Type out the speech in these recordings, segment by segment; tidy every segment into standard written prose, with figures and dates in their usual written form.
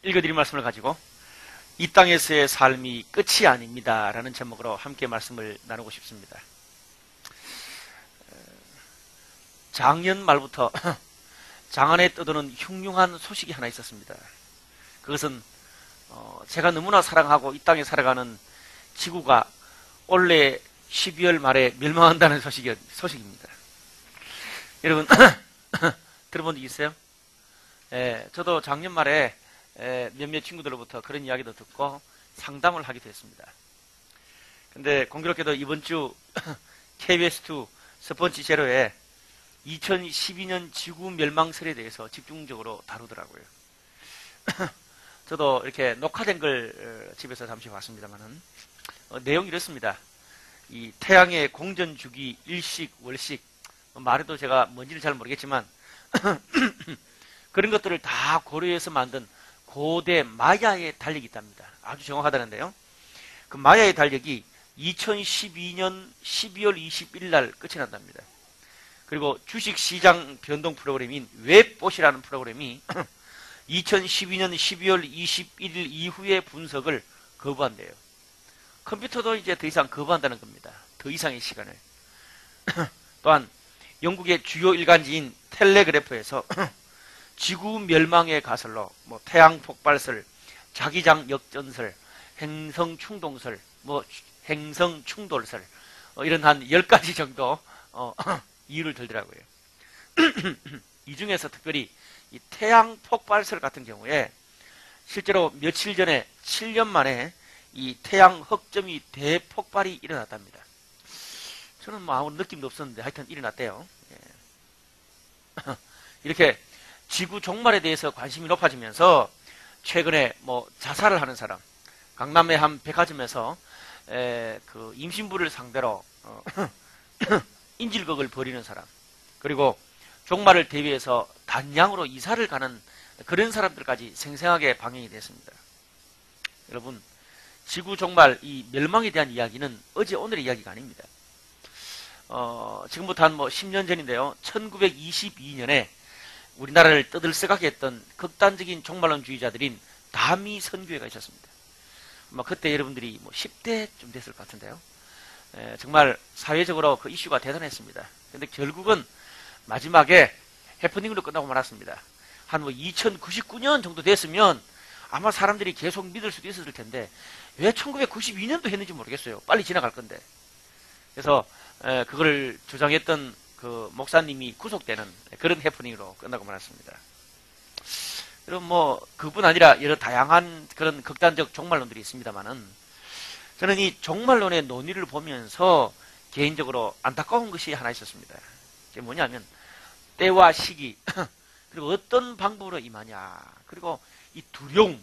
읽어드린 말씀을 가지고 이 땅에서의 삶이 끝이 아닙니다 라는 제목으로 함께 말씀을 나누고 싶습니다. 작년 말부터 장안에 떠도는 흉흉한 소식이 하나 있었습니다. 그것은 제가 너무나 사랑하고 이 땅에 살아가는 지구가 올해 12월 말에 멸망한다는 소식입니다. 여러분 들어본 적 있어요? 저도 작년 말에 몇몇 친구들로부터 그런 이야기도 듣고 상담을 하기도 했습니다. 근데 공교롭게도 이번 주 KBS2 스펀지 제로에 2012년 지구 멸망설에 대해서 집중적으로 다루더라고요. 저도 이렇게 녹화된 걸 집에서 잠시 봤습니다만은 내용이 이렇습니다. 이 태양의 공전 주기 일식 월식 말해도 제가 뭔지는 잘 모르겠지만 그런 것들을 다 고려해서 만든 고대 마야의 달력이 있답니다. 아주 정확하다는데요. 그 마야의 달력이 2012년 12월 21일 날 끝이 난답니다. 그리고 주식시장 변동 프로그램인 웹봇이라는 프로그램이 2012년 12월 21일 이후의 분석을 거부한대요. 컴퓨터도 이제 더 이상 거부한다는 겁니다. 더 이상의 시간을. 또한 영국의 주요 일간지인 텔레그래프에서 지구 멸망의 가설로 태양 폭발설, 자기장 역전설, 행성 충동설, 행성 충돌설 이런 한 10가지 정도 이유를 들더라고요. 이 중에서 특별히 이 태양 폭발설 같은 경우에 실제로 며칠 전에 7년 만에 이 태양 흑점이 대폭발이 일어났답니다. 저는 아무런 느낌도 없었는데 하여튼 일어났대요. 이렇게 지구 종말에 대해서 관심이 높아지면서 최근에 자살을 하는 사람, 강남의 한 백화점에서 그 임신부를 상대로 인질극을 벌이는 사람, 그리고 종말을 대비해서 단양으로 이사를 가는 그런 사람들까지 생생하게 방영이 됐습니다. 여러분, 지구 종말, 이 멸망에 대한 이야기는 어제 오늘의 이야기가 아닙니다. 지금부터 한 10년 전인데요. 1922년에 우리나라를 떠들썩하게 했던 극단적인 종말론주의자들인 다미 선교회가 있었습니다. 그때 여러분들이 10대쯤 됐을 것 같은데요. 정말 사회적으로 그 이슈가 대단했습니다. 근데 결국은 마지막에 해프닝으로 끝나고 말았습니다. 한 2099년 정도 됐으면 아마 사람들이 계속 믿을 수도 있었을 텐데 왜 1992년도 했는지 모르겠어요. 빨리 지나갈 건데. 그래서 그걸 주장했던 그 목사님이 구속되는 그런 해프닝으로 끝나고 말았습니다. 그럼 그뿐 아니라 여러 다양한 그런 극단적 종말론들이 있습니다만은 저는 이 종말론의 논의를 보면서 개인적으로 안타까운 것이 하나 있었습니다. 그게 뭐냐면 때와 시기 그리고 어떤 방법으로 임하냐 그리고 이 두려움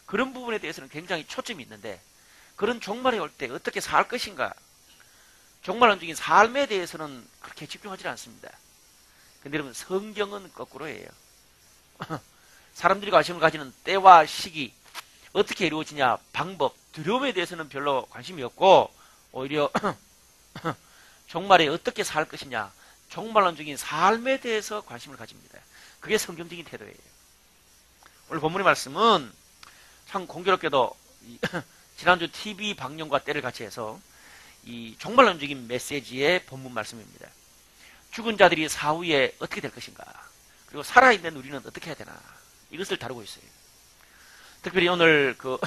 그런 부분에 대해서는 굉장히 초점이 있는데 그런 종말이 올 때 어떻게 살 것인가 종말론적인 삶에 대해서는 그렇게 집중하지 않습니다. 근데 여러분 성경은 거꾸로예요. 사람들이 관심을 가지는 때와 시기 어떻게 이루어지냐 방법 두려움에 대해서는 별로 관심이 없고 오히려 종말에 어떻게 살 것이냐 종말론적인 삶에 대해서 관심을 가집니다. 그게 성경적인 태도예요. 오늘 본문의 말씀은 참 공교롭게도 지난주 TV 방영과 때를 같이 해서 이 종말론적인 메시지의 본문 말씀입니다. 죽은 자들이 사후에 어떻게 될 것인가 그리고 살아있는 우리는 어떻게 해야 되나 이것을 다루고 있어요. 특별히 오늘 그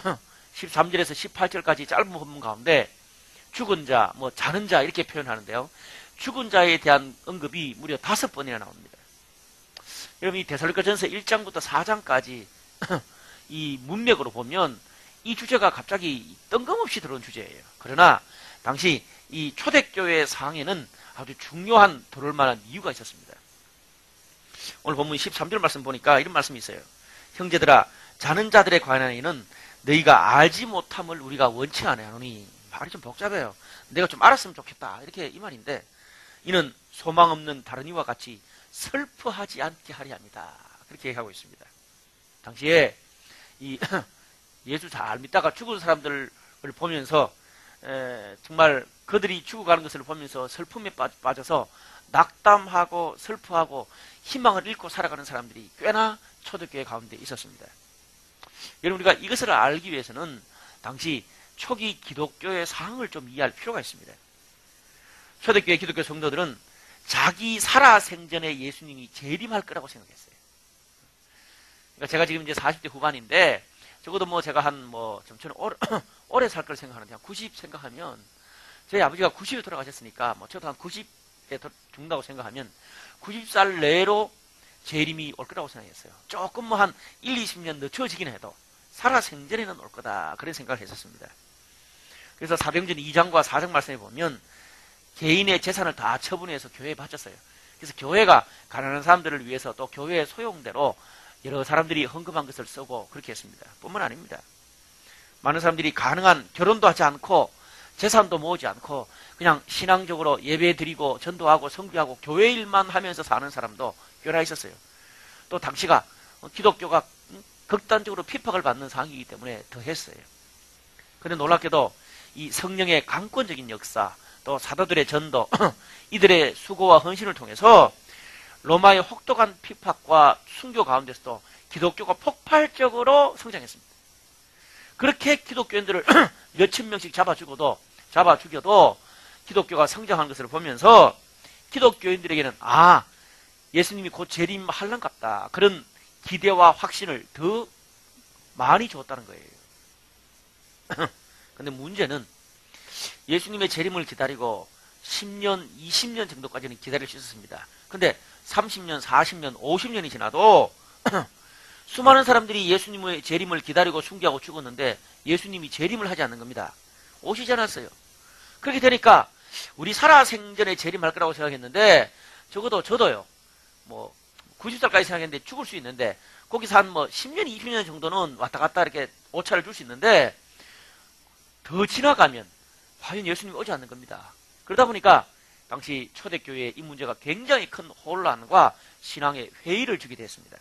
13절에서 18절까지 짧은 본문 가운데 죽은 자, 자는 자 이렇게 표현하는데요. 죽은 자에 대한 언급이 무려 5번이나 나옵니다. 여러분 이 데살로니가전서 1장부터 4장까지 이 문맥으로 보면 이 주제가 갑자기 뜬금없이 들어온 주제예요. 그러나 당시 이 초대교회 상황에는 아주 중요한 들어올 만한 이유가 있었습니다. 오늘 본문 13절 말씀 보니까 이런 말씀이 있어요. 형제들아 자는 자들에 관한 이는 너희가 알지 못함을 우리가 원치 아니하노니 말이 좀 복잡해요. 내가 좀 알았으면 좋겠다 이렇게 이 말인데 이는 소망 없는 다른 이와 같이 슬퍼하지 않게 하려 합니다. 그렇게 얘기하고 있습니다. 당시에 이 예수 잘 믿다가 죽은 사람들을 보면서 정말 그들이 죽어가는 것을 보면서 슬픔에 빠져서 낙담하고 슬퍼하고 희망을 잃고 살아가는 사람들이 꽤나 초대교회 가운데 있었습니다. 여러분, 우리가 이것을 알기 위해서는 당시 초기 기독교의 상황을 좀 이해할 필요가 있습니다. 초대교회 기독교 성도들은 자기 살아생전에 예수님이 재림할 거라고 생각했어요. 그러니까 제가 지금 이제 40대 후반인데, 적어도 뭐 제가 좀 저는 오래 살 걸 생각하는데, 한 90 생각하면, 저희 아버지가 90에 돌아가셨으니까, 저도 한 90에 죽는다고 생각하면, 90살 내로 재림이 올 거라고 생각했어요. 조금 한 1, 20년 늦춰지긴 해도, 살아생전에는 올 거다. 그런 생각을 했었습니다. 그래서 사도행전 2장과 4장 말씀에 보면, 개인의 재산을 다 처분해서 교회에 바쳤어요. 그래서 교회가 가난한 사람들을 위해서 또 교회의 소용대로 여러 사람들이 헌금한 것을 쓰고 그렇게 했습니다. 뿐만 아닙니다. 많은 사람들이 가능한 결혼도 하지 않고 재산도 모으지 않고 그냥 신앙적으로 예배 드리고 전도하고 성교하고 교회 일만 하면서 사는 사람도 꽤나 있었어요. 또 당시가 기독교가 극단적으로 핍박을 받는 상황이기 때문에 더 했어요. 그런데 놀랍게도 이 성령의 강권적인 역사, 또 사도들의 전도, 이들의 수고와 헌신을 통해서 로마의 혹독한 핍박과 순교 가운데서도 기독교가 폭발적으로 성장했습니다. 그렇게 기독교인들을 몇천 명씩 잡아 죽여도 기독교가 성장하는 것을 보면서 기독교인들에게는 예수님이 곧 재림할랑갑다. 그런 기대와 확신을 더 많이 줬다는 거예요. 근데 문제는 예수님의 재림을 기다리고 10년, 20년 정도까지는 기다릴 수 있었습니다. 근데 30년, 40년, 50년이 지나도 수많은 사람들이 예수님의 재림을 기다리고 순교하고 죽었는데 예수님이 재림을 하지 않는 겁니다. 오시지 않았어요. 그렇게 되니까 우리 살아생전에 재림할 거라고 생각했는데 적어도 저도요. 90살까지 생각했는데 죽을 수 있는데 거기서 한 10년, 20년 정도는 왔다 갔다 이렇게 오차를 줄 수 있는데 더 지나가면 과연 예수님이 오지 않는 겁니다. 그러다 보니까 당시 초대교회의 이 문제가 굉장히 큰 혼란과 신앙의 회의를 주게 됐습니다.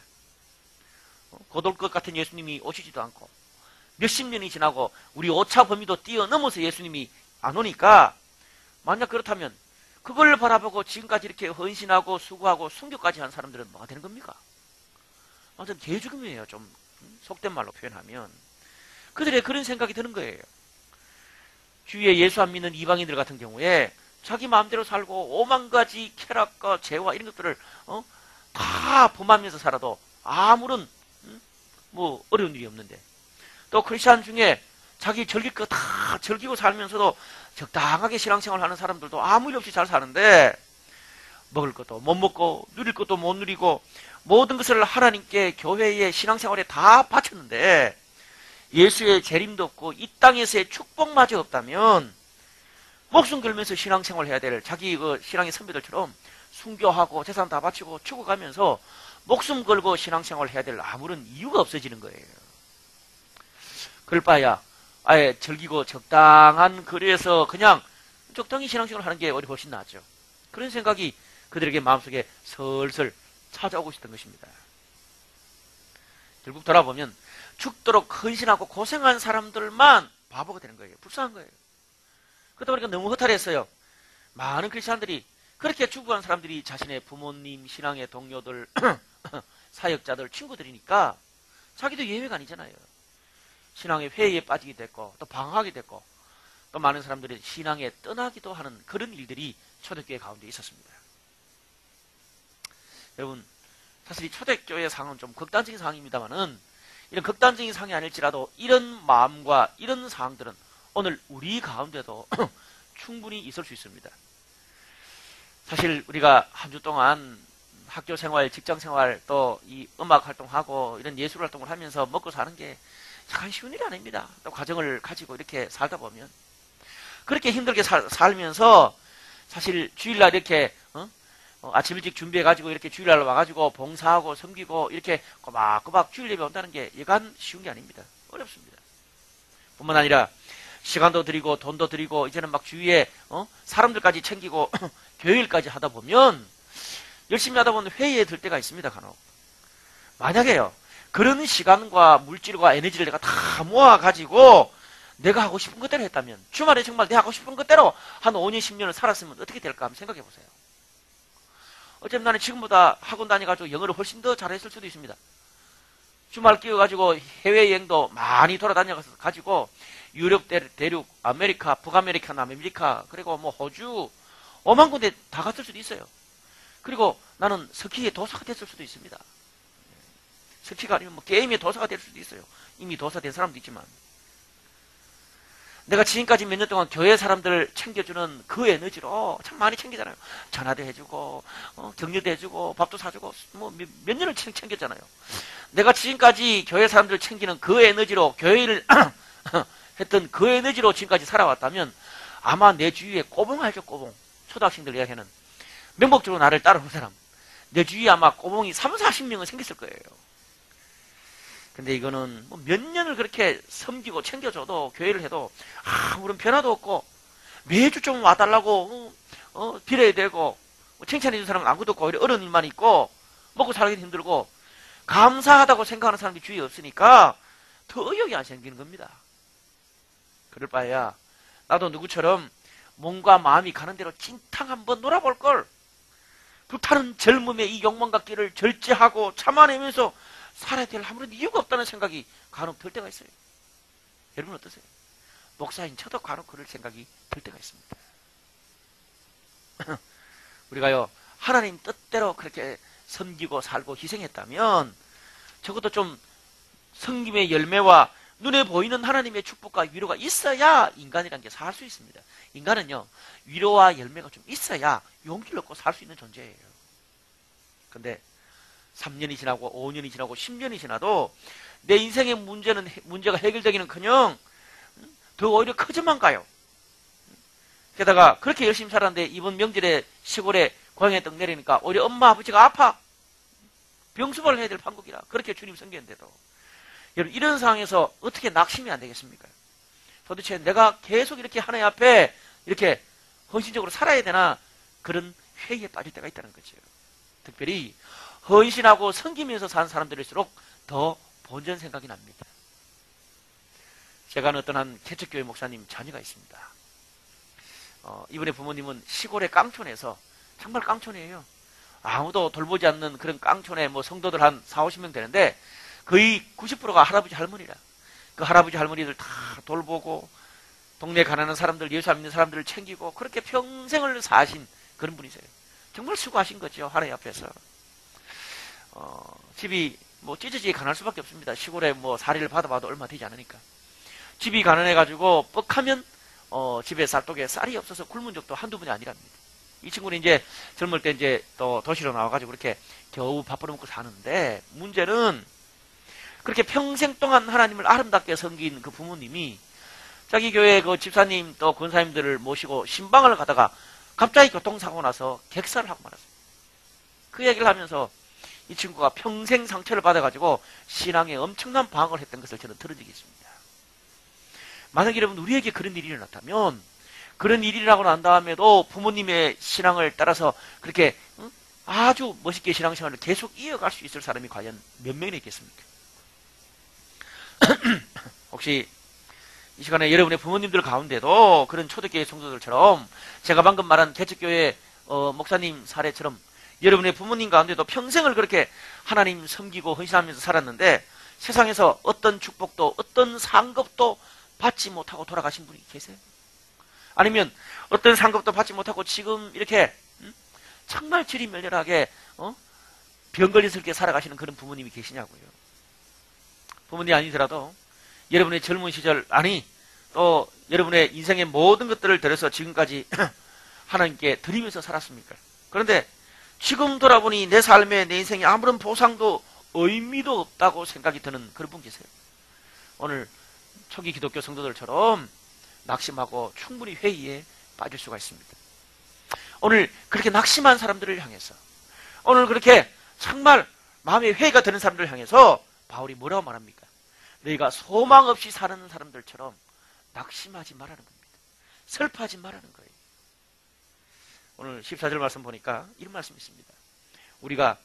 곧 올 것 같은 예수님이 오시지도 않고 몇십 년이 지나고 우리 오차 범위도 뛰어넘어서 예수님이 안 오니까 만약 그렇다면 그걸 바라보고 지금까지 이렇게 헌신하고 수고하고 순교까지 한 사람들은 뭐가 되는 겁니까? 완전 개죽음이에요. 좀 속된 말로 표현하면. 그들의 그런 생각이 드는 거예요. 주위에 예수 안 믿는 이방인들 같은 경우에 자기 마음대로 살고 5만 가지 쾌락과 재화 이런 것들을 다 범하면서 살아도 아무런 어려운 일이 없는데, 또 크리스찬 중에 자기 즐길 거 다 즐기고 살면서도 적당하게 신앙생활 하는 사람들도 아무 일 없이 잘 사는데 먹을 것도 못 먹고 누릴 것도 못 누리고 모든 것을 하나님께 교회에 신앙생활에 다 바쳤는데 예수의 재림도 없고 이 땅에서의 축복마저 없다면 목숨 걸면서 신앙생활 해야 될 자기 신앙의 선배들처럼 순교하고 재산 다 바치고 죽어가면서 목숨 걸고 신앙생활 해야 될 아무런 이유가 없어지는 거예요. 그럴 바야 아예 즐기고 적당한 거리에서 그냥 적당히 신앙생활 하는 게 오히려 훨씬 낫죠. 그런 생각이 그들에게 마음속에 슬슬 찾아오고 있었던 것입니다. 결국 돌아보면 죽도록 헌신하고 고생한 사람들만 바보가 되는 거예요. 불쌍한 거예요. 그러다 보니까 너무 허탈했어요. 많은 크리스찬들이 그렇게 죽어간 사람들이 자신의 부모님, 신앙의 동료들, 사역자들, 친구들이니까 자기도 예외가 아니잖아요. 신앙의 회의에 빠지게 됐고 또 방황하게 됐고 또 많은 사람들이 신앙에 떠나기도 하는 그런 일들이 초대교회 가운데 있었습니다. 여러분, 사실 이 초대교회 상황은 좀 극단적인 상황입니다만은 이런 극단적인 상황이 아닐지라도 이런 마음과 이런 상황들은 오늘 우리 가운데도 충분히 있을 수 있습니다. 사실 우리가 한 주 동안 학교 생활, 직장 생활, 또 이 음악 활동하고 이런 예술 활동을 하면서 먹고 사는 게 참 쉬운 일이 아닙니다. 또 가정을 가지고 이렇게 살다 보면 그렇게 힘들게 살면서 사실 주일날 이렇게 아침 일찍 준비해가지고 이렇게 주일날 와가지고 봉사하고 섬기고 이렇게 꼬박꼬박 주일 예배 온다는 게 여간 쉬운 게 아닙니다. 어렵습니다. 뿐만 아니라 시간도 드리고 돈도 드리고 이제는 막 주위에 사람들까지 챙기고 교육까지 하다 보면 열심히 하다 보면 회의에 들 때가 있습니다. 간혹. 만약에요. 그런 시간과 물질과 에너지를 내가 다 모아가지고 내가 하고 싶은 것대로 했다면 주말에 정말 내가 하고 싶은 것대로 한 5년, 10년을 살았으면 어떻게 될까 한번 생각해 보세요. 어쩌면 나는 지금보다 학원 다녀가지고 영어를 훨씬 더 잘했을 수도 있습니다. 주말 끼워가지고 해외여행도 많이 돌아다녀가서 가지고 유럽 대륙, 아메리카, 북아메리카, 남아메리카, 그리고 뭐 호주, 오만 군데 다 갔을 수도 있어요. 그리고 나는 스키의 도사가 됐을 수도 있습니다. 스키가 아니면 뭐 게임의 도사가 될 수도 있어요. 이미 도사 된 사람도 있지만. 내가 지금까지 몇 년 동안 교회 사람들 챙겨주는 그 에너지로 참 많이 챙기잖아요. 전화도 해주고, 격려도 해주고, 밥도 사주고, 뭐 몇 년을 챙겼잖아요. 내가 지금까지 교회 사람들 챙기는 그 에너지로 교회를 했던 그 에너지로 지금까지 살아왔다면 아마 내 주위에 꼬봉 알죠, 꼬봉. 초등학생들 이야기하는. 명목적으로 나를 따라오는 사람. 내 주위에 아마 꼬봉이 3, 40명은 생겼을 거예요. 근데 이거는 뭐 몇 년을 그렇게 섬기고 챙겨줘도 교회를 해도 아무런 변화도 없고 매주 좀 와달라고 빌어야 되고 칭찬해 준 사람은 아무도 없고 오히려 어려운 일만 있고 먹고 살기 힘들고 감사하다고 생각하는 사람이 주위에 없으니까 더 의욕이 안 생기는 겁니다. 그럴 바에야 나도 누구처럼 몸과 마음이 가는 대로 진탕 한번 놀아볼 걸. 불타는 젊음의 이 욕망과 끼를 절제하고 참아내면서 살아야 될 아무런 이유가 없다는 생각이 간혹 들 때가 있어요. 여러분 어떠세요? 목사인 저도 간혹 그럴 생각이 들 때가 있습니다. 우리가요 하나님 뜻대로 그렇게 섬기고 살고 희생했다면 적어도 좀 섬김의 열매와 눈에 보이는 하나님의 축복과 위로가 있어야 인간이라는 게 살 수 있습니다. 인간은요 위로와 열매가 좀 있어야 용기를 얻고 살 수 있는 존재예요. 근데 3년이 지나고 5년이 지나고 10년이 지나도 내 인생의 문제가 해결되기는커녕 더 오히려 커져만 가요. 게다가 그렇게 열심히 살았는데 이번 명절에 시골에 고향에 떡 내리니까 오히려 엄마 아버지가 아파. 병수발을 해야 될 판국이라 그렇게 주님 섬겼는데도 여러분 이런 상황에서 어떻게 낙심이 안 되겠습니까? 도대체 내가 계속 이렇게 하나님 앞에 이렇게 헌신적으로 살아야 되나 그런 회의에 빠질 때가 있다는 거죠. 특별히 헌신하고 섬기면서 사는 사람들일수록 더 본전 생각이 납니다. 제가 아는 어떤 한 개척교회 목사님 자녀가 있습니다. 이번에 부모님은 시골의 깡촌에서 정말 깡촌이에요. 아무도 돌보지 않는 그런 깡촌에 뭐 성도들 한 4, 50명 되는데 거의 90%가 할아버지 할머니라. 그 할아버지 할머니들 다 돌보고 동네 가난한 사람들, 예수 안 믿는 사람들을 챙기고 그렇게 평생을 사신 그런 분이세요. 정말 수고하신 거죠. 하나님 앞에서. 집이 뭐 찢어지게 가난할 수밖에 없습니다. 시골에 뭐 사리를 받아봐도 얼마 되지 않으니까. 집이 가난해가지고 뻑하면 집에 쌀독에 쌀이 없어서 굶은 적도 한두 번이 아니랍니다. 이 친구는 이제 젊을 때 이제 또 도시로 나와가지고 그렇게 겨우 밥 벌어먹고 사는데 문제는 그렇게 평생 동안 하나님을 아름답게 섬긴 그 부모님이 자기 교회 그 집사님 또 권사님들을 모시고 신방을 가다가 갑자기 교통사고 나서 객사를 하고 말았어요. 그 얘기를 하면서 이 친구가 평생 상처를 받아가지고 신앙에 엄청난 방황을 했던 것을 저는 들은 적이 있습니다. 만약에 여러분 우리에게 그런 일이 일어났다면 그런 일이 일어나고 난 다음에도 부모님의 신앙을 따라서 그렇게 아주 멋있게 신앙생활을 계속 이어갈 수 있을 사람이 과연 몇 명이나 있겠습니까? 혹시 이 시간에 여러분의 부모님들 가운데도 그런 초대교회 성도들처럼 제가 방금 말한 개척교회 목사님 사례처럼 여러분의 부모님 가운데도 평생을 그렇게 하나님 섬기고 헌신하면서 살았는데 세상에서 어떤 축복도 어떤 상급도 받지 못하고 돌아가신 분이 계세요? 아니면 어떤 상급도 받지 못하고 지금 이렇게 정말 질이 멸렬하게 병 걸리스럽게 살아가시는 그런 부모님이 계시냐고요. 부모님이 아니더라도 여러분의 젊은 시절 아니 또 여러분의 인생의 모든 것들을 들여서 지금까지 하나님께 드리면서 살았습니까? 그런데 지금 돌아보니 내 삶에 내 인생에 아무런 보상도 의미도 없다고 생각이 드는 그런 분 계세요. 오늘 초기 기독교 성도들처럼 낙심하고 충분히 회의에 빠질 수가 있습니다. 오늘 그렇게 낙심한 사람들을 향해서 오늘 그렇게 정말 마음에 회의가 드는 사람들을 향해서 바울이 뭐라고 말합니까? 너희가 소망 없이 사는 사람들처럼 낙심하지 말라는 겁니다. 슬퍼하지 말라는 거예요. 오늘 14절 말씀 보니까 이런 말씀이 있습니다. 우리가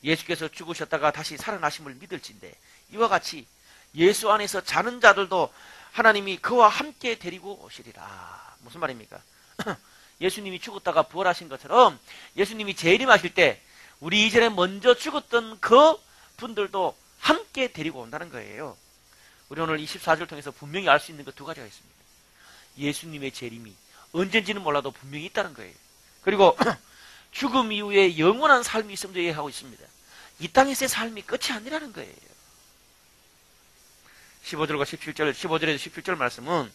예수께서 죽으셨다가 다시 살아나심을 믿을진데 이와 같이 예수 안에서 자는 자들도 하나님이 그와 함께 데리고 오시리라. 무슨 말입니까? 예수님이 죽었다가 부활하신 것처럼 예수님이 재림하실 때 우리 이전에 먼저 죽었던 그 분들도 함께 데리고 온다는 거예요. 우리 오늘 24절을 통해서 분명히 알 수 있는 것 두 가지가 있습니다. 예수님의 재림이 언젠지는 몰라도 분명히 있다는 거예요. 그리고 죽음 이후에 영원한 삶이 있음도 얘기하고 있습니다. 이 땅에서의 삶이 끝이 아니라는 거예요. 15절과 17절, 15절에서 17절 말씀은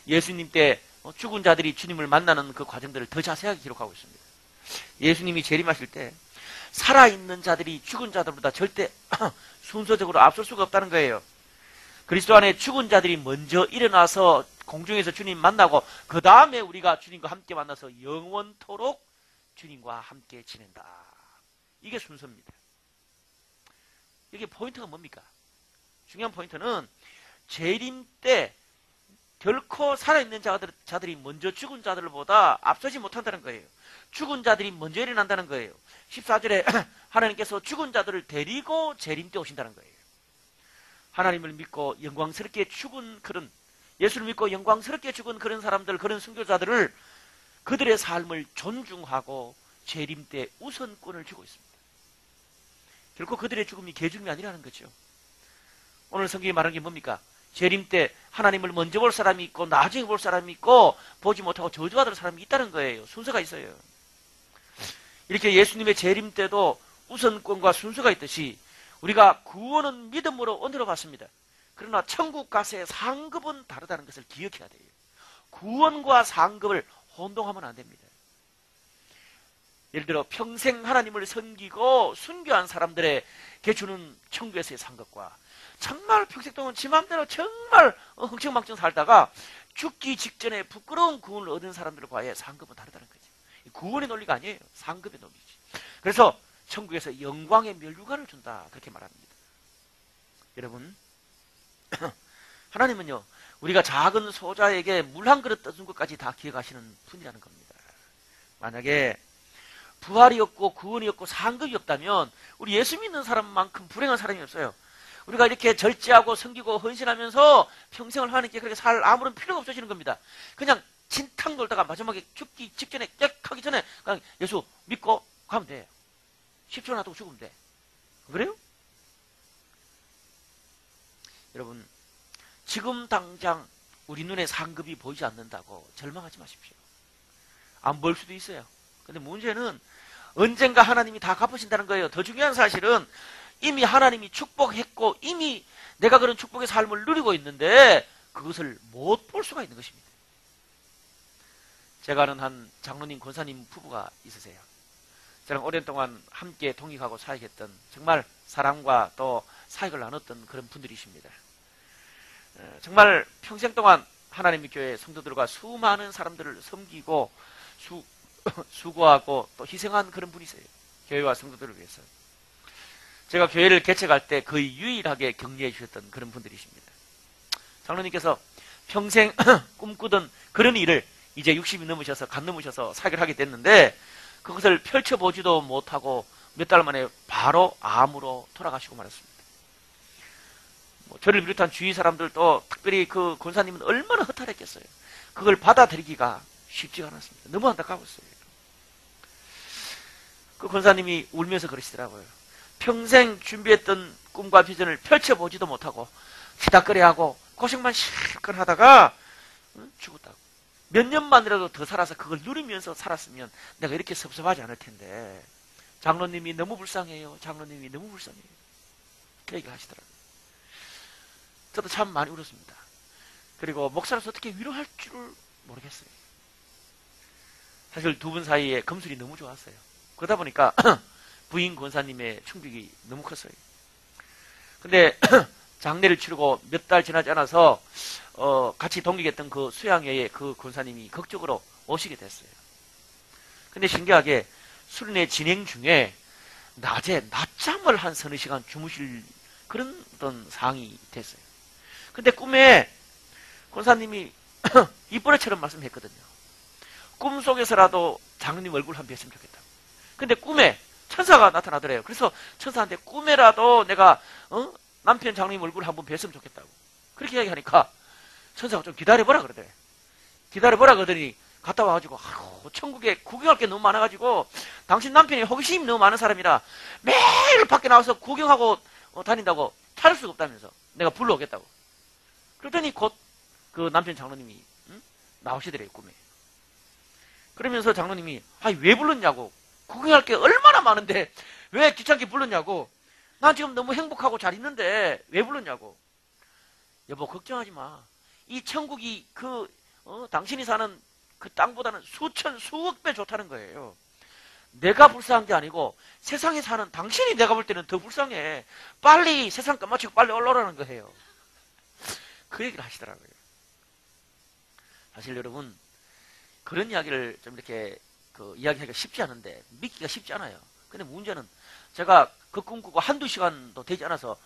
예수님 때 죽은 자들이 주님을 만나는 그 과정들을 더 자세하게 기록하고 있습니다. 예수님이 재림하실 때 살아있는 자들이 죽은 자들보다 절대 순서적으로 앞설 수가 없다는 거예요. 그리스도 안에 죽은 자들이 먼저 일어나서 공중에서 주님 만나고 그 다음에 우리가 주님과 함께 만나서 영원토록 주님과 함께 지낸다. 이게 순서입니다. 이게 포인트가 뭡니까? 중요한 포인트는 재림 때 결코 살아있는 자들이 먼저 죽은 자들보다 앞서지 못한다는 거예요. 죽은 자들이 먼저 일어난다는 거예요. 14절에 하나님께서 죽은 자들을 데리고 재림 때 오신다는 거예요. 하나님을 믿고 영광스럽게 죽은 그런, 예수를 믿고 영광스럽게 죽은 그런 사람들, 그런 순교자들을 그들의 삶을 존중하고 재림 때 우선권을 주고 있습니다. 결코 그들의 죽음이 개죽음이 아니라는 거죠. 오늘 성경이 말하는 게 뭡니까? 재림 때 하나님을 먼저 볼 사람이 있고 나중에 볼 사람이 있고 보지 못하고 저주받을 사람이 있다는 거예요. 순서가 있어요. 이렇게 예수님의 재림 때도 우선권과 순서가 있듯이 우리가 구원은 믿음으로 은혜로 받습니다. 그러나 천국 가서의 상급은 다르다는 것을 기억해야 돼요. 구원과 상급을 혼동하면 안 됩니다. 예를 들어 평생 하나님을 섬기고 순교한 사람들에게 주는 천국에서의 상급과 정말 평생 동안 지 맘대로 정말 흥청망청 살다가 죽기 직전에 부끄러운 구원을 얻은 사람들과의 상급은 다르다는 거죠. 구원의 논리가 아니에요. 상급의 논리지. 그래서 천국에서 영광의 멸류관을 준다. 그렇게 말합니다. 여러분, 하나님은요, 우리가 작은 소자에게 물 한 그릇 떠준 것까지 다 기억하시는 분이라는 겁니다. 만약에 부활이 없고 구원이 없고 상급이 없다면 우리 예수 믿는 사람만큼 불행한 사람이 없어요. 우리가 이렇게 절제하고 섬기고 헌신하면서 평생을 하나님께 그렇게 살 아무런 필요가 없어지는 겁니다. 그냥 진탕 놀다가 마지막에 죽기 직전에 깨 하기 전에 그냥 예수 믿고 가면 돼. 10초 놔두고 죽으면 돼. 그래요? 여러분, 지금 당장 우리 눈에 상급이 보이지 않는다고 절망하지 마십시오. 안 볼 수도 있어요. 근데 문제는 언젠가 하나님이 다 갚으신다는 거예요. 더 중요한 사실은 이미 하나님이 축복했고 이미 내가 그런 축복의 삶을 누리고 있는데 그것을 못 볼 수가 있는 것입니다. 제가 아는 한 장로님 권사님 부부가 있으세요. 저랑 오랜 동안 함께 동역하고 사역했던 정말 사랑과 또 사역을 나눴던 그런 분들이십니다. 정말 평생 동안 하나님의 교회 성도들과 수많은 사람들을 섬기고 수고하고 또 희생한 그런 분이세요. 교회와 성도들을 위해서. 제가 교회를 개척할 때 거의 유일하게 격려해 주셨던 그런 분들이십니다. 장로님께서 평생 꿈꾸던 그런 일을 이제 60이 넘으셔서 간 넘으셔서 사역을 하게 됐는데 그것을 펼쳐보지도 못하고 몇 달 만에 바로 암으로 돌아가시고 말았습니다. 저를 비롯한 주위 사람들도 특별히 그 권사님은 얼마나 허탈했겠어요. 그걸 받아들이기가 쉽지가 않았습니다. 너무 안타까웠어요. 그 권사님이 울면서 그러시더라고요. 평생 준비했던 꿈과 비전을 펼쳐보지도 못하고 기다거리하고 고생만 실컷 하다가 죽었다고. 몇 년만이라도 더 살아서 그걸 누리면서 살았으면 내가 이렇게 섭섭하지 않을 텐데 장로님이 너무 불쌍해요. 장로님이 너무 불쌍해요. 그 얘기를 하시더라고요. 저도 참 많이 울었습니다. 그리고 목사로서 어떻게 위로할 줄을 모르겠어요. 사실 두 분 사이에 금술이 너무 좋았어요. 그러다 보니까 부인 권사님의 충격이 너무 컸어요. 근데 장례를 치르고 몇 달 지나지 않아서 같이 동역했던 그 수양회에 그 권사님이 극적으로 오시게 됐어요. 근데 신기하게 수련회 진행 중에 낮에 낮잠을 한 서너 시간 주무실 그런 어떤 상황이 됐어요. 근데 꿈에 권사님이 이번에처럼 말씀했거든요. 꿈속에서라도 장로님 얼굴 한번 뵀으면 좋겠다. 근데 꿈에 천사가 나타나더래요. 그래서 천사한테 꿈에라도 내가 남편 장로님 얼굴 한번 뵀으면 좋겠다고 그렇게 이야기하니까 천사가 좀 기다려보라 그러더래. 기다려보라 그러더니 갔다 와가지고 천국에 구경할 게 너무 많아가지고 당신 남편이 호기심이 너무 많은 사람이라 매일 밖에 나와서 구경하고 다닌다고 찾을 수가 없다면서 내가 불러오겠다고. 그러더니 곧 그 남편 장로님이 나오시더래요, 꿈에. 그러면서 장로님이 왜 불렀냐고. 구경할 게 얼마나 많은데 왜 귀찮게 불렀냐고. 난 지금 너무 행복하고 잘 있는데 왜 불렀냐고. 여보, 걱정하지 마. 이 천국이 당신이 사는 그 땅보다는 수천 수억 배 좋다는 거예요. 내가 불쌍한 게 아니고 세상에 사는 당신이 내가 볼 때는 더 불쌍해. 빨리 세상 끝마치고 빨리 올라오라는 거예요. 그 얘기를 하시더라고요. 사실 여러분, 그런 이야기를 좀 이렇게 이야기하기가 쉽지 않은데, 믿기가 쉽지 않아요. 근데 문제는 제가 그 꿈 꾸고 한두 시간도 되지 않아서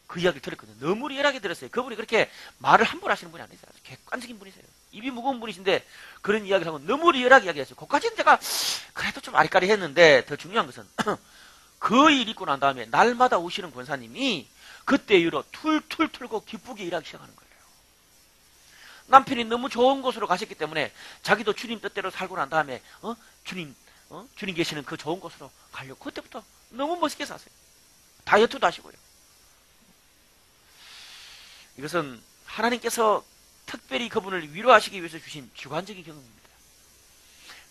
그 이야기를 들었거든요. 너무 리얼하게 들었어요. 그분이 그렇게 말을 함부로 하시는 분이 아니세요. 아주 객관적인 분이세요. 입이 무거운 분이신데 그런 이야기를 하고 너무 리얼하게 이야기했어요. 그까지는 제가 그래도 좀 아리까리 했는데, 더 중요한 것은 그 일 있고 난 다음에 날마다 오시는 권사님이 그때 이후로 툴툴 틀고 기쁘게 일하기 시작하는 거예요. 남편이 너무 좋은 곳으로 가셨기 때문에 자기도 주님 뜻대로 살고 난 다음에 주님 계시는 그 좋은 곳으로 가려고 그때부터 너무 멋있게 사세요. 다이어트도 하시고요. 이것은 하나님께서 특별히 그분을 위로하시기 위해서 주신 주관적인 경험입니다.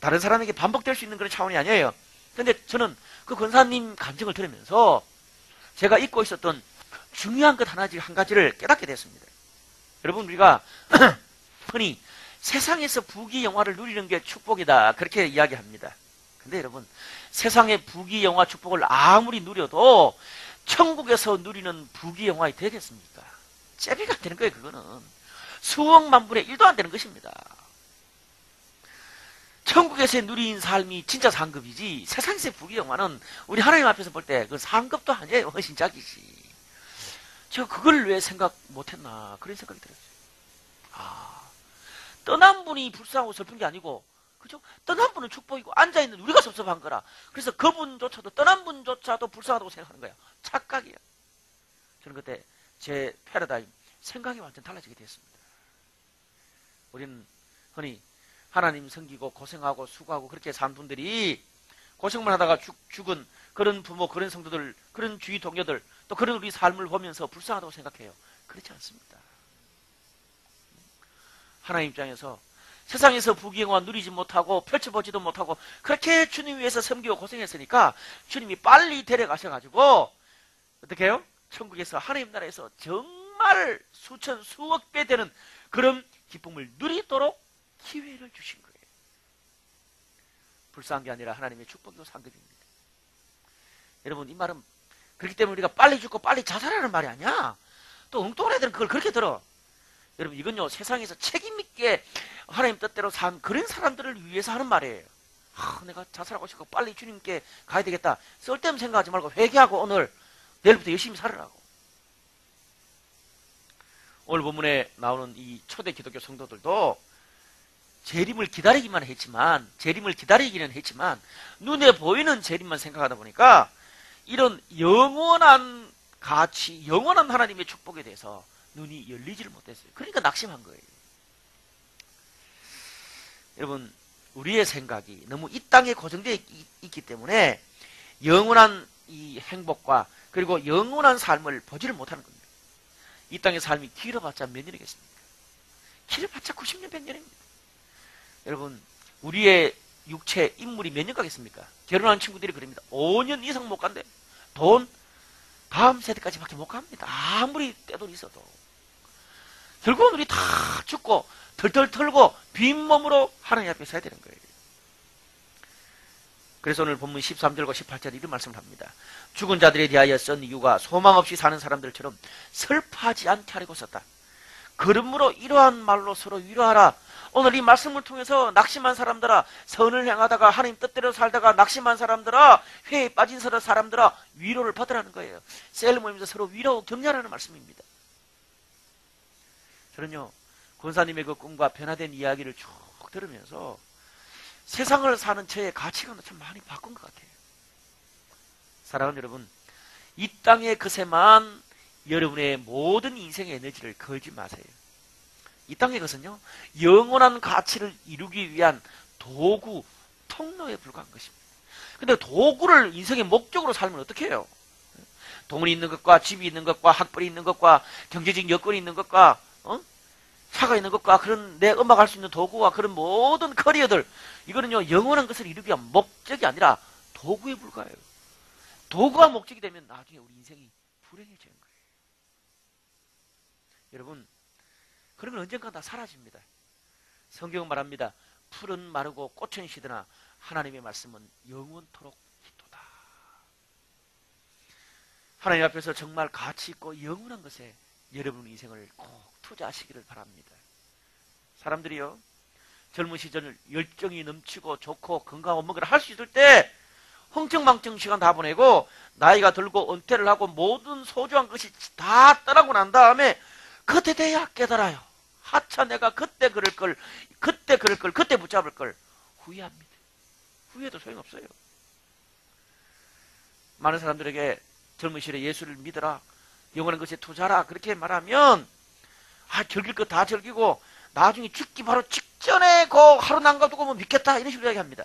다른 사람에게 반복될 수 있는 그런 차원이 아니에요. 근데 저는 그 권사님 감정을 들으면서 제가 잊고 있었던 중요한 것 한 가지를 깨닫게 됐습니다. 여러분, 우리가 흔히 세상에서 부귀 영화를 누리는 게 축복이다, 그렇게 이야기합니다. 근데 여러분, 세상의 부귀 영화 축복을 아무리 누려도 천국에서 누리는 부귀 영화이 되겠습니까? 째비가 안 되는 거예요. 그거는 수억만 분의 1도 안 되는 것입니다. 천국에서 누린 삶이 진짜 상급이지, 세상에서의 부귀 영화는 우리 하나님 앞에서 볼 때 그 상급도 아니에요. 훨씬 작이지. 제가 그걸 왜 생각 못했나, 그런 생각이 들었어요. 떠난 분이 불쌍하고 슬픈 게 아니고, 그죠? 떠난 분은 축복이고 앉아있는 우리가 섭섭한 거라. 그래서 그분조차도, 떠난 분조차도 불쌍하다고 생각하는 거야. 착각이야. 저는 그때 제 패러다임, 생각이 완전 달라지게 됐습니다. 우리는 흔히 하나님 섬기고 고생하고 수고하고 그렇게 산 분들이 고생만 하다가 죽은 그런 부모, 그런 성도들, 그런 주위 동료들, 또 그런 우리 삶을 보면서 불쌍하다고 생각해요. 그렇지 않습니다. 하나님 입장에서 세상에서 부귀영화 누리지 못하고 펼쳐보지도 못하고 그렇게 주님 위해서 섬기고 고생했으니까 주님이 빨리 데려가셔가지고 어떻게 해요? 천국에서, 하나님 나라에서 정말 수천 수억 배 되는 그런 기쁨을 누리도록 기회를 주신 거예요. 불쌍한 게 아니라 하나님의 축복이고 상급입니다. 여러분, 이 말은 그렇기 때문에 우리가 빨리 죽고 빨리 자살하는 말이 아니야. 또 엉뚱한 애들은 그걸 그렇게 들어. 여러분, 이건요, 세상에서 책임있게 하나님 뜻대로 산 그런 사람들을 위해서 하는 말이에요. 내가 자살하고 싶고 빨리 주님께 가야 되겠다, 쓸데없는 생각하지 말고 회개하고 오늘 내일부터 열심히 살으라고. 오늘 본문에 나오는 이 초대 기독교 성도들도 재림을 기다리기는 했지만 눈에 보이는 재림만 생각하다 보니까 이런 영원한 가치, 영원한 하나님의 축복에 대해서 눈이 열리지를 못했어요. 그러니까 낙심한 거예요. 여러분, 우리의 생각이 너무 이 땅에 고정되어 있기 때문에 영원한 이 행복과 그리고 영원한 삶을 보지를 못하는 겁니다. 이 땅의 삶이 길어봤자 몇 년이겠습니까? 길어봤자 90년, 100년입니다. 여러분, 우리의 육체 인물이 몇 년 가겠습니까? 결혼한 친구들이 그럽니다. 5년 이상 못 간대. 돈 다음 세대까지밖에 못 갑니다. 아무리 떼돈이 있어도. 결국은 우리 다 죽고 털털 털고 빈 몸으로 하나님 앞에 서야 되는 거예요. 그래서 오늘 본문 13절과 18절에 이런 말씀을 합니다. 죽은 자들에 대하여 쓴 이유가 소망 없이 사는 사람들처럼 슬퍼하지 않게 하려고 썼다. 그러므로 이러한 말로 서로 위로하라. 오늘 이 말씀을 통해서 낙심한 사람들아, 선을 행하다가 하나님 뜻대로 살다가 낙심한 사람들아, 회에 빠진 사람들아, 위로를 받으라는 거예요. 셀 모임에서 서로 위로 격려하라는 말씀입니다. 저는요, 권사님의 그 꿈과 변화된 이야기를 쭉 들으면서 세상을 사는 저의 가치관도 참 많이 바꾼 것 같아요. 사랑하는 여러분, 이 땅의 것에만 여러분의 모든 인생의 에너지를 걸지 마세요. 이 땅의 것은요, 영원한 가치를 이루기 위한 도구, 통로에 불과한 것입니다. 근데 도구를 인생의 목적으로 살면 어떻게 해요? 돈이 있는 것과 집이 있는 것과 학벌이 있는 것과 경제적 여건이 있는 것과 차가 있는 것과 그런 내 음악할 수 있는 도구와 그런 모든 커리어들, 이거는요 영원한 것을 이루기 위한 목적이 아니라 도구에 불과해요. 도구가 목적이 되면 나중에 우리 인생이 불행해지는 거예요. 여러분, 그런 건 언젠가 다 사라집니다. 성경은 말합니다. 풀은 마르고 꽃은 시드나 하나님의 말씀은 영원토록 있도다. 하나님 앞에서 정말 가치 있고 영원한 것에 여러분 인생을 꼭 투자하시기를 바랍니다. 사람들이요, 젊은 시절 열정이 넘치고 좋고 건강한 뭔가를 할 수 있을 때 흥청망청 시간 다 보내고 나이가 들고 은퇴를 하고 모든 소중한 것이 다 떠나고 난 다음에 그때 돼야 깨달아요. 하차 내가 그때 그럴 걸, 그때 붙잡을 걸 후회합니다. 후회도 소용없어요. 많은 사람들에게 젊은 시절에 예수를 믿어라, 영원한 것에 투자라 그렇게 말하면 즐길 거 다 즐기고 나중에 죽기 바로 직전에 그 하루 남겨두고 뭐 믿겠다 이런 식으로 이야기합니다.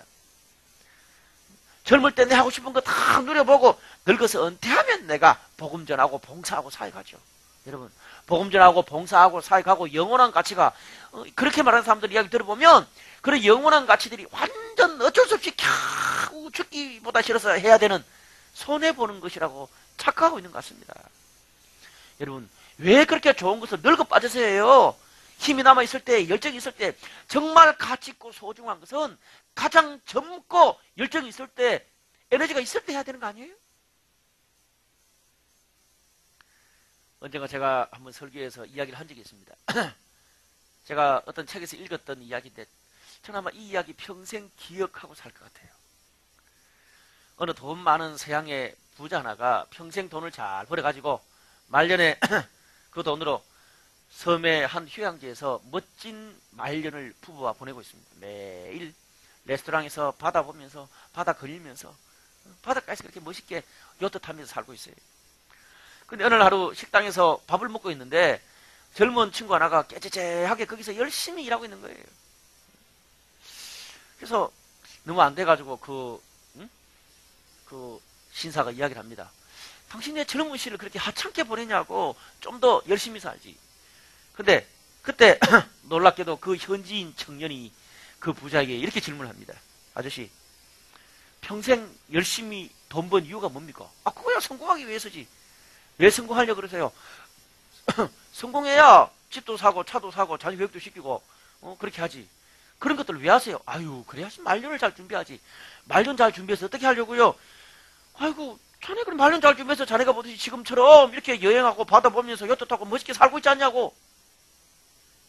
젊을 때 내 하고 싶은 거 다 누려보고 늙어서 은퇴하면 내가 복음 전하고 봉사하고 사역하죠. 여러분, 복음 전하고 봉사하고 사역하고 영원한 가치가 그렇게 말하는 사람들 이야기 들어보면 그런 영원한 가치들이 완전 어쩔 수 없이 겨우 죽기보다 싫어서 해야 되는 손해보는 것이라고 착각하고 있는 것 같습니다. 여러분, 왜 그렇게 좋은 것을 늙어 빠져서 해요? 힘이 남아있을 때, 열정이 있을 때, 정말 가치 있고 소중한 것은 가장 젊고 열정이 있을 때, 에너지가 있을 때 해야 되는 거 아니에요? 언젠가 제가 한번 설교에서 이야기를 한 적이 있습니다. 제가 어떤 책에서 읽었던 이야기인데 저는 아마 이 이야기 평생 기억하고 살 것 같아요. 어느 돈 많은 서양의 부자 하나가 평생 돈을 잘 벌어가지고 말년에 그 돈으로 섬의 한 휴양지에서 멋진 말년을 부부와 보내고 있습니다. 매일 레스토랑에서 바다 보면서 바다 걸리면서 바닷가에서 그렇게 멋있게 요트 타면서 살고 있어요. 근데 어느 하루 식당에서 밥을 먹고 있는데 젊은 친구 하나가 깨재재하게 거기서 열심히 일하고 있는 거예요. 그래서 너무 안 돼가지고 그 신사가 이야기를 합니다. 당신 내 젊은 시를 그렇게 하찮게 보내냐고, 좀 더 열심히 살지. 근데 그때 놀랍게도 그 현지인 청년이 그 부자에게 이렇게 질문을 합니다. 아저씨, 평생 열심히 돈 번 이유가 뭡니까? 그거야 성공하기 위해서지. 왜 성공하려고 그러세요? 성공해야 집도 사고 차도 사고 자녀 교육도 시키고 그렇게 하지. 그런 것들을 왜 하세요? 그래야지 말년을 잘 준비하지. 말년 잘 준비해서 어떻게 하려고요? 자네 그럼 말년 잘 준비해서 자네가 보듯이 지금처럼 이렇게 여행하고 바다 보면서 요트 타고 멋있게 살고 있지 않냐고.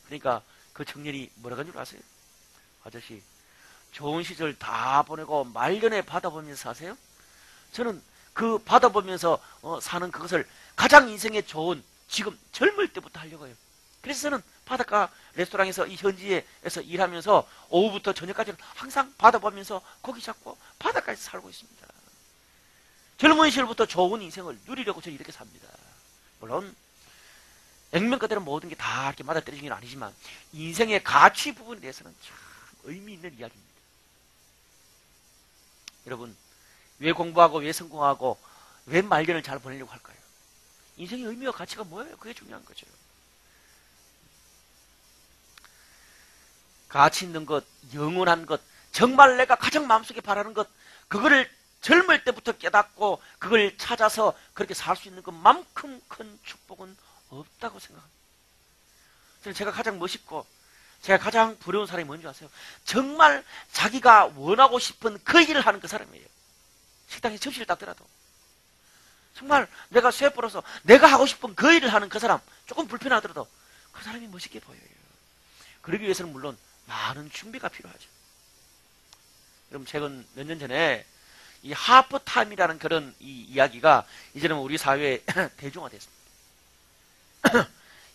그러니까 그 청년이 뭐라고 하는 줄 아세요? 아저씨, 좋은 시절 다 보내고 말년에 바다 보면서 사세요? 저는 그 바다 보면서 사는 그것을 가장 인생에 좋은 지금 젊을 때부터 하려고 해요. 그래서 저는 바닷가 레스토랑에서 이 현지에서 일하면서 오후부터 저녁까지는 항상 바다 보면서 고기 잡고 바닷가에서 살고 있습니다. 젊은 시절부터 좋은 인생을 누리려고 저는 이렇게 삽니다. 물론 액면 그대로 모든 게 다 이렇게 맞아떨어지는 건 아니지만 인생의 가치 부분에 대해서는 참 의미 있는 이야기입니다. 여러분, 왜 공부하고 왜 성공하고 왜 말년을 잘 보내려고 할까요? 인생의 의미와 가치가 뭐예요? 그게 중요한 거죠. 가치 있는 것, 영원한 것, 정말 내가 가장 마음속에 바라는 것, 그거를 젊을 때부터 깨닫고 그걸 찾아서 그렇게 살 수 있는 것만큼 큰 축복은 없다고 생각합니다. 저는 제가 가장 멋있고 제가 가장 부러운 사람이 뭔지 아세요? 정말 자기가 원하고 싶은 그 일을 하는 그 사람이에요. 식당에 접시를 닦더라도 정말 내가 셰프로서 내가 하고 싶은 그 일을 하는 그 사람, 조금 불편하더라도 그 사람이 멋있게 보여요. 그러기 위해서는 물론 많은 준비가 필요하죠. 여러분, 최근 몇 년 전에 이 하프타임이라는 그런 이 이야기가 이제는 우리 사회에 대중화됐습니다.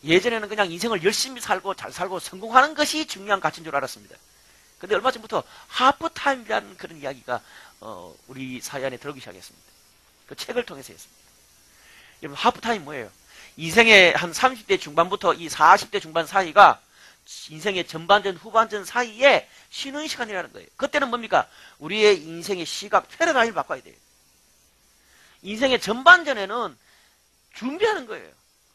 예전에는 그냥 인생을 열심히 살고 잘 살고 성공하는 것이 중요한 가치인 줄 알았습니다. 근데 얼마 전부터 하프타임이라는 그런 이야기가 우리 사회 안에 들어오기 시작했습니다. 그 책을 통해서 했습니다. 여러분, 하프타임 뭐예요? 인생의 한 30대 중반부터 이 40대 중반 사이가 인생의 전반전 후반전 사이에 쉬는 시간이라는 거예요. 그때는 뭡니까? 우리의 인생의 시각 패러다임을 바꿔야 돼요. 인생의 전반전에는 준비하는 거예요.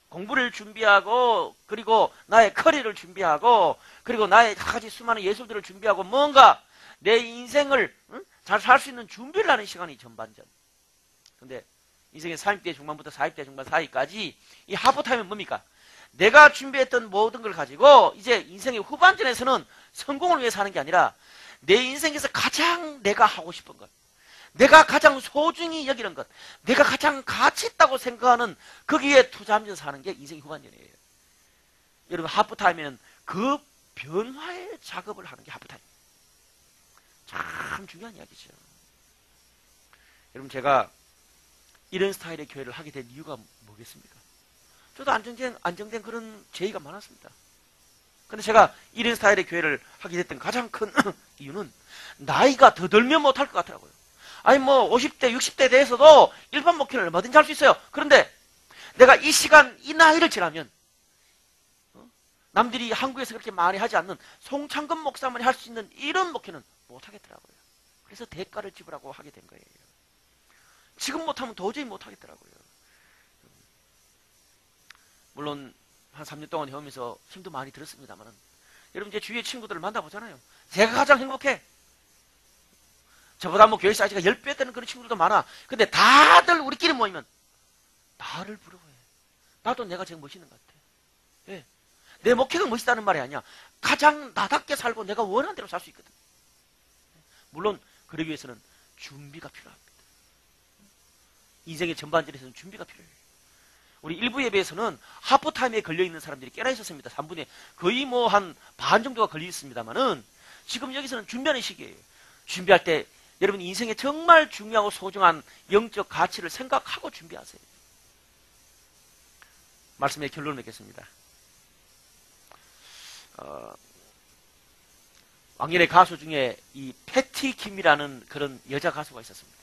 공부를 준비하고, 그리고 나의 커리어를 준비하고, 그리고 나의 여러 가지 수많은 예술들을 준비하고, 뭔가 내 인생을 잘 살 수 있는 준비를 하는 시간이 전반전. 근데 인생의 30대 중반부터 40대 중반 사이까지 이 하프타임은 뭡니까? 내가 준비했던 모든 걸 가지고 이제 인생의 후반전에서는 성공을 위해 사는 게 아니라 내 인생에서 가장 내가 하고 싶은 것, 내가 가장 소중히 여기는 것, 내가 가장 가치 있다고 생각하는 거기에 투자하면서 사는 게 인생의 후반전이에요. 여러분, 하프타임에는 그 변화의 작업을 하는 게 하프타임. 참 중요한 이야기죠. 여러분, 제가 이런 스타일의 교회를 하게 된 이유가 뭐겠습니까? 저도 안정된 그런 제의가 많았습니다. 근데 제가 이런 스타일의 교회를 하게 됐던 가장 큰 이유는 나이가 더 들면 못할 것 같더라고요. 아니 뭐 50대, 60대 대해서도 일반 목회를 얼마든지 할 수 있어요. 그런데 내가 이 시간, 이 나이를 지나면 남들이 한국에서 그렇게 많이 하지 않는 송창근 목사만이 할 수 있는 이런 목회는 못하겠더라고요. 그래서 대가를 지불하고 하게 된 거예요. 지금 못하면 도저히 못하겠더라고요. 물론 한 3년 동안 해오면서 힘도 많이 들었습니다만, 여러분 제 주위의 친구들을 만나보잖아요. 제가 가장 행복해. 저보다 뭐 교회 사이즈가 10배 되는 그런 친구들도 많아. 근데 다들 우리끼리 모이면 나를 부러워해. 나도 내가 제일 멋있는 것 같아. 예. 내 목회가 멋있다는 말이 아니야. 가장 나답게 살고 내가 원하는 대로 살 수 있거든. 물론 그러기 위해서는 준비가 필요합니다. 인생의 전반전에서는 준비가 필요해요. 우리 일부 예배에서는 하프타임에 걸려있는 사람들이 꽤나 있었습니다. 3분의 거의 뭐 한 반 정도가 걸려 있습니다만은 지금 여기서는 준비하는 시기예요. 준비할 때 여러분 인생에 정말 중요하고 소중한 영적 가치를 생각하고 준비하세요. 말씀의 결론을 맺겠습니다. 왕년의 가수 중에 이 패티 김이라는 그런 여자 가수가 있었습니다.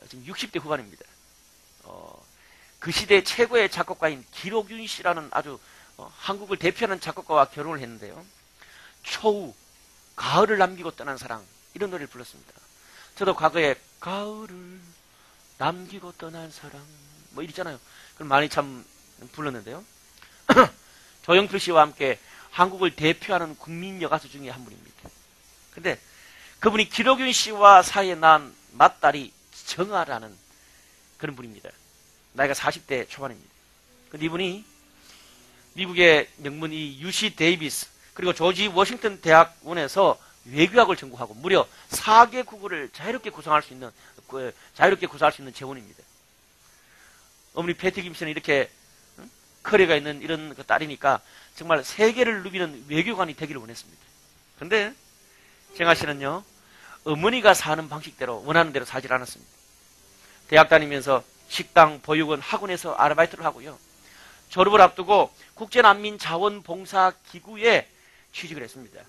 지금 60대 후반입니다. 그 시대 최고의 작곡가인 기록윤 씨라는 아주 한국을 대표하는 작곡가와 결혼을 했는데요. 초우, 가을을 남기고 떠난 사랑, 이런 노래를 불렀습니다. 저도 과거에 가을을 남기고 떠난 사랑 뭐 이랬잖아요. 그럼 많이 참 불렀는데요. 조영필 씨와 함께 한국을 대표하는 국민 여가수 중에 한 분입니다. 근데 그분이 기록윤 씨와 사이에 난 맏딸이 정아라는 그런 분입니다. 나이가 40대 초반입니다. 근데 이분이 미국의 명문의 UC 데이비스 그리고 조지 워싱턴 대학원에서 외교학을 전공하고 무려 4개 국어를 자유롭게 구사할 수 있는 재원입니다. 어머니 패티 김 씨는 이렇게 커리어가 있는 이런 그 딸이니까 정말 세계를 누비는 외교관이 되기를 원했습니다. 그런데 정아 씨는요, 어머니가 사는 방식대로 원하는 대로 사질 않았습니다. 대학 다니면서 식당, 보육원, 학원에서 아르바이트를 하고요. 졸업을 앞두고 국제난민자원봉사기구에 취직을 했습니다.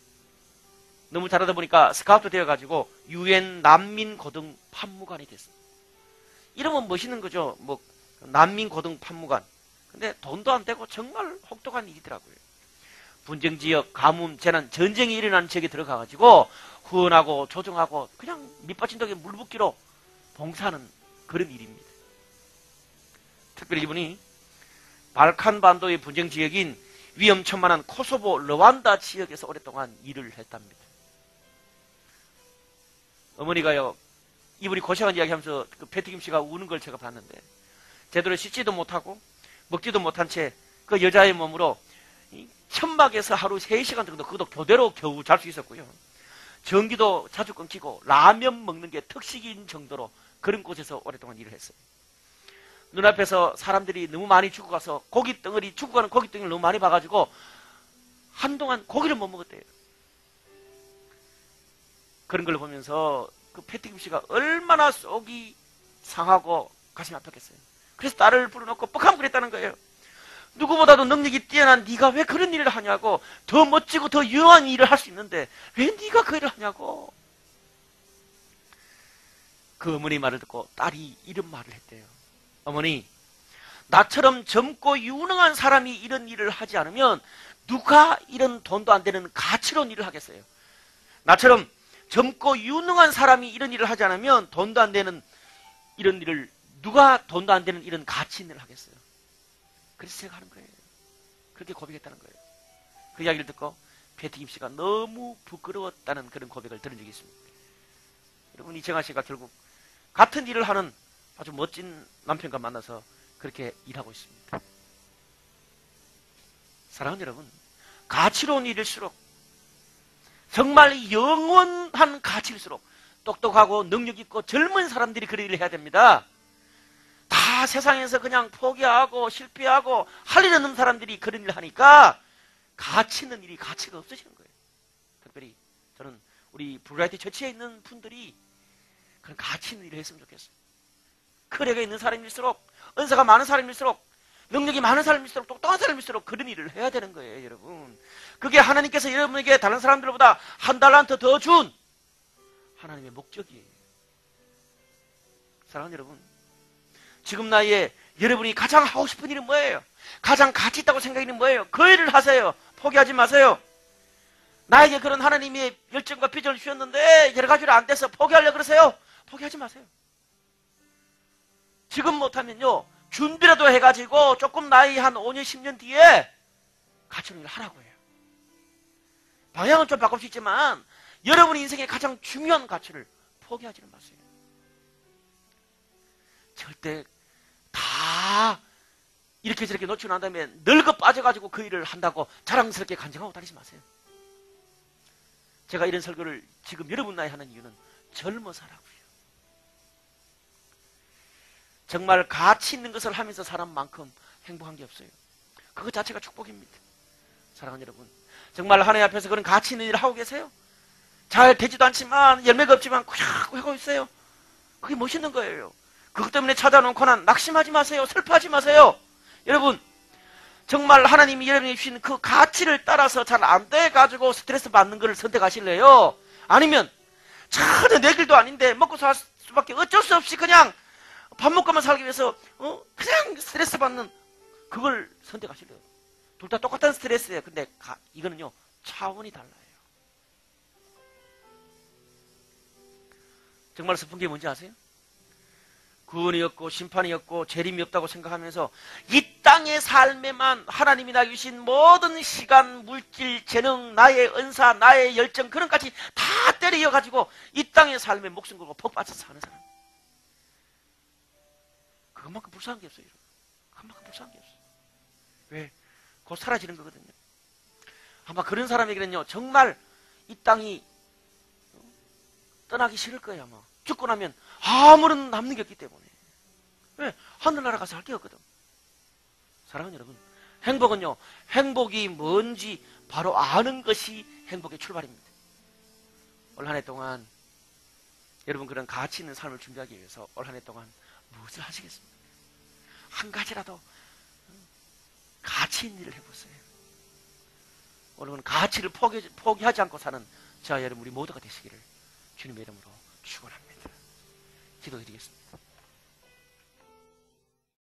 너무 잘하다 보니까 스카우트 되어가지고 UN 난민고등 판무관이 됐습니다. 이러면 멋있는 거죠. 뭐 난민고등 판무관. 근데 돈도 안 되고 정말 혹독한 일이더라고요. 분쟁지역, 가뭄, 재난, 전쟁이 일어나는 지역에 들어가가지고 후원하고 조정하고 그냥 밑받친 덕에 물 붓기로 봉사하는 그런 일입니다. 특별히 이분이 발칸 반도의 분쟁 지역인 위험천만한 코소보 르완다 지역에서 오랫동안 일을 했답니다. 어머니가요, 이분이 고생한 이야기 하면서 그 패티김 씨가 우는 걸 제가 봤는데, 제대로 씻지도 못하고 먹지도 못한 채 그 여자의 몸으로 천막에서 하루 3시간 정도, 그것도 교대로 겨우 잘 수 있었고요. 전기도 자주 끊기고 라면 먹는 게 특식인 정도로 그런 곳에서 오랫동안 일을 했어요. 눈앞에서 사람들이 너무 많이 죽어가서 죽어가는 고기 덩어리를 너무 많이 봐가지고 한동안 고기를 못 먹었대요. 그런 걸 보면서 그 패티김 씨가 얼마나 속이 상하고 가슴이 아팠겠어요. 그래서 딸을 불러놓고 뻑하면 그랬다는 거예요. 누구보다도 능력이 뛰어난 네가 왜 그런 일을 하냐고. 더 멋지고 더 유용한 일을 할 수 있는데 왜 네가 그 일을 하냐고. 그 어머니 말을 듣고 딸이 이런 말을 했대요. 어머니, 나처럼 젊고 유능한 사람이 이런 일을 하지 않으면 누가 이런 돈도 안 되는 가치로운 일을 하겠어요. 나처럼 젊고 유능한 사람이 이런 일을 하지 않으면 돈도 안 되는 이런 일을 누가 돈도 안 되는 이런 가치 있는 일을 하겠어요? 그래서 제가 하는 거예요. 그렇게 고백했다는 거예요. 그 이야기를 듣고 패티 김 씨가 너무 부끄러웠다는 그런 고백을 들은 적이 있습니다. 여러분, 이정아 씨가 결국 같은 일을 하는 아주 멋진 남편과 만나서 그렇게 일하고 있습니다. 사랑하는 여러분, 가치로운 일일수록, 정말 영원한 가치일수록 똑똑하고 능력 있고 젊은 사람들이 그런 일을 해야 됩니다. 다 세상에서 그냥 포기하고 실패하고 할 일 없는 사람들이 그런 일을 하니까 가치 있는 일이 가치가 없어지는 거예요. 특별히 저는 우리 브라이트 처치에 있는 분들이 그런 가치 있는 일을 했으면 좋겠어요. 커리어가 있는 사람일수록, 은사가 많은 사람일수록, 능력이 많은 사람일수록, 똑똑한 사람일수록 그런 일을 해야 되는 거예요, 여러분. 그게 하나님께서 여러분에게 다른 사람들보다 한 달란트 더 준 하나님의 목적이에요. 사랑하는 여러분, 지금 나이에 여러분이 가장 하고 싶은 일은 뭐예요? 가장 가치 있다고 생각하는 뭐예요? 그 일을 하세요. 포기하지 마세요. 나에게 그런 하나님의 열정과 비전을 주셨는데 여러 가지로 안 돼서 포기하려고 그러세요? 포기하지 마세요. 지금 못하면요, 준비라도 해가지고 조금 나이 한 5년, 10년 뒤에 가치로운 일을 하라고 해요. 방향은 좀 바꿀 수 있지만 여러분 인생의 가장 중요한 가치를 포기하지는 마세요. 절대 다 이렇게 저렇게 놓치고 난 다음에 늙어 빠져가지고 그 일을 한다고 자랑스럽게 간증하고 다니지 마세요. 제가 이런 설교를 지금 여러분 나이 하는 이유는 젊어서라고요. 정말 가치 있는 것을 하면서 사람만큼 행복한 게 없어요. 그것 자체가 축복입니다. 사랑하는 여러분, 정말 하나님 앞에서 그런 가치 있는 일을 하고 계세요? 잘 되지도 않지만, 열매가 없지만 꾸역꾸역 하고 있어요. 그게 멋있는 거예요. 그것 때문에 찾아오는 고난 낙심하지 마세요. 슬퍼하지 마세요. 여러분, 정말 하나님이 여러분이 주신 그 가치를 따라서 잘 안 돼가지고 스트레스 받는 걸 선택하실래요? 아니면 전혀 내 길도 아닌데 먹고 살 수밖에 어쩔 수 없이 그냥 밥 먹고만 살기 위해서 그냥 스트레스 받는 그걸 선택하실래요? 둘 다 똑같은 스트레스예요. 근데 이거는요, 차원이 달라요. 정말 슬픈 게 뭔지 아세요? 구원이 없고 심판이 없고 재림이 없다고 생각하면서 이 땅의 삶에만 하나님이 나에게 주신 모든 시간, 물질, 재능, 나의 은사, 나의 열정, 그런 것까지 다 때려가지고 이 땅의 삶에 목숨 걸고 퍽 빠져 사는 사람, 그것만큼 불쌍한 게 없어요. 그것만큼 불쌍한 게 없어요. 왜? 곧 사라지는 거거든요. 아마 그런 사람에게는요, 정말 이 땅이 떠나기 싫을 거예요. 아마 죽고 나면 아무런 남는 게 없기 때문에. 왜? 하늘나라 가서 할 게 없거든. 사랑하는 여러분, 행복은요, 행복이 뭔지 바로 아는 것이 행복의 출발입니다. 올 한 해 동안 여러분 그런 가치 있는 삶을 준비하기 위해서 올 한 해 동안 무엇을 하시겠습니까? 한 가지라도 가치 있는 일을 해보세요. 오늘은 가치를 포기하지 않고 사는 저와 여러분 우리 모두가 되시기를 주님의 이름으로 축원합니다. 기도드리겠습니다.